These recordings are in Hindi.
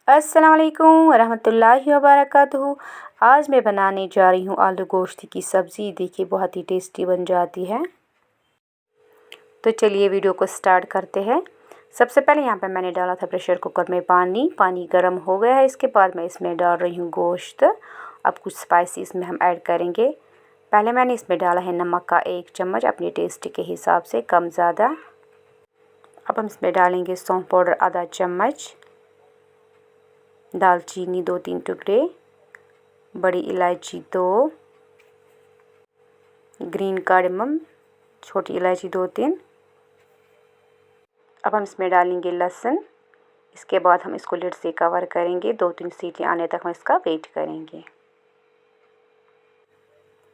अस्सलाम वालेकुम रहमतुल्लाहि व बरकातुहू। आज मैं बनाने जा रही हूँ आलू गोश्त की सब्ज़ी। देखिए बहुत ही टेस्टी बन जाती है। तो चलिए वीडियो को स्टार्ट करते हैं। सबसे पहले यहाँ पे मैंने डाला था प्रेशर कुकर में पानी गर्म हो गया है। इसके बाद मैं इसमें डाल रही हूँ गोश्त। अब कुछ स्पाइसी इसमें हम ऐड करेंगे। पहले मैंने इसमें डाला है नमक का 1 चम्मच, अपने टेस्ट के हिसाब से कम ज़्यादा। अब हम इसमें डालेंगे सौंफ पाउडर आधा चम्मच, दालचीनी 2-3 टुकड़े, बड़ी इलायची 2, ग्रीन कार्डमम छोटी इलायची 2-3। अब हम इसमें डालेंगे लहसुन। इसके बाद हम इसको लिड से कवर करेंगे। 2-3 सीटी आने तक हम इसका वेट करेंगे।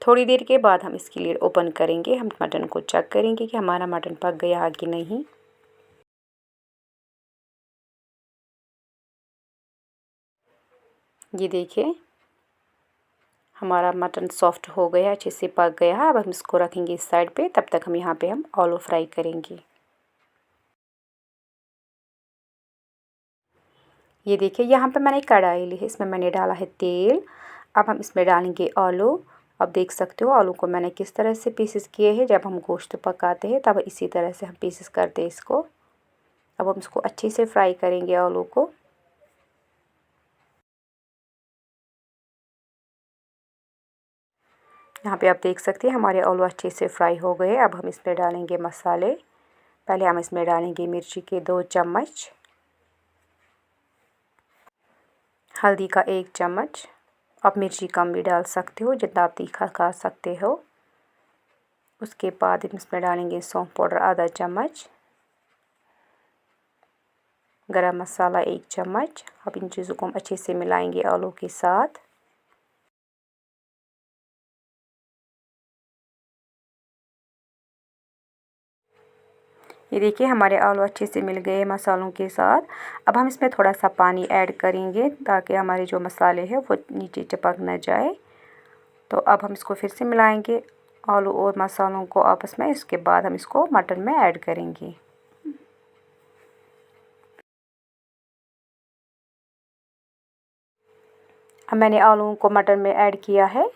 थोड़ी देर के बाद हम इसकी लिड ओपन करेंगे। हम मटन को चेक करेंगे कि हमारा मटन पक गया है कि नहीं। ये देखिए हमारा मटन सॉफ्ट हो गया, अच्छे से पक गया है। अब हम इसको रखेंगे इस साइड पे। तब तक हम यहाँ पे आलू फ्राई करेंगे। ये देखिए यहाँ पे मैंने कढ़ाई ली है, इसमें मैंने डाला है तेल। अब हम इसमें डालेंगे आलू। अब देख सकते हो आलू को मैंने किस तरह से पीसेस किए हैं। जब हम गोश्त पकाते हैं तब इसी तरह से हम पीसेस करते हैं इसको। अब हम इसको अच्छे से फ्राई करेंगे आलू को। यहाँ पे आप देख सकते हैं हमारे आलू अच्छे से फ्राई हो गए। अब हम इसमें डालेंगे मसाले। पहले हम इसमें डालेंगे मिर्ची के 2 चम्मच, हल्दी का 1 चम्मच। आप मिर्ची कम भी डाल सकते हो, जितना आप तीखा खा सकते हो। उसके बाद हम इसमें डालेंगे सौंफ पाउडर आधा चम्मच, गरम मसाला 1 चम्मच। अब इन चीज़ों को हम अच्छे से मिलाएंगे आलू के साथ। ये देखिए हमारे आलू अच्छे से मिल गए मसालों के साथ। अब हम इसमें थोड़ा सा पानी ऐड करेंगे ताकि हमारे जो मसाले हैं वो नीचे चिपक न जाए। तो अब हम इसको फिर से मिलाएंगे आलू और मसालों को आपस में। इसके बाद हम इसको मटन में ऐड करेंगे। अब मैंने आलूओं को मटन में ऐड किया है।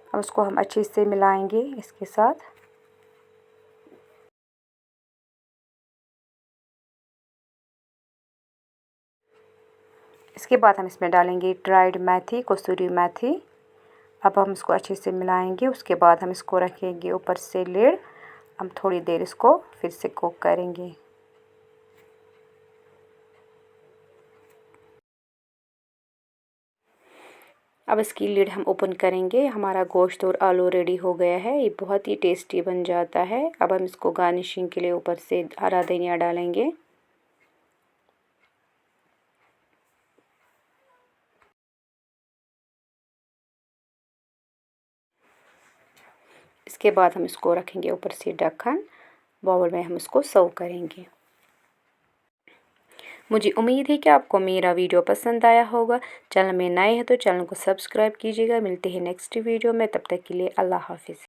अब उसको हम अच्छे से मिलाएंगे इसके साथ। इसके बाद हम इसमें डालेंगे ड्राइड मेथी, कसूरी मेथी। अब हम इसको अच्छे से मिलाएंगे। उसके बाद हम इसको रखेंगे ऊपर से लिड। हम थोड़ी देर इसको फिर से कुक करेंगे। अब इसकी लिड हम ओपन करेंगे। हमारा गोश्त और आलू रेडी हो गया है। ये बहुत ही टेस्टी बन जाता है। अब हम इसको गार्निशिंग के लिए ऊपर से हरा धनिया डालेंगे। इसके बाद हम इसको रखेंगे ऊपर से ढक्कन। बाउल में हम इसको सर्व करेंगे। मुझे उम्मीद है कि आपको मेरा वीडियो पसंद आया होगा। चैनल में नए हैं तो चैनल को सब्सक्राइब कीजिएगा। मिलते हैं नेक्स्ट वीडियो में, तब तक के लिए अल्लाह हाफिज़।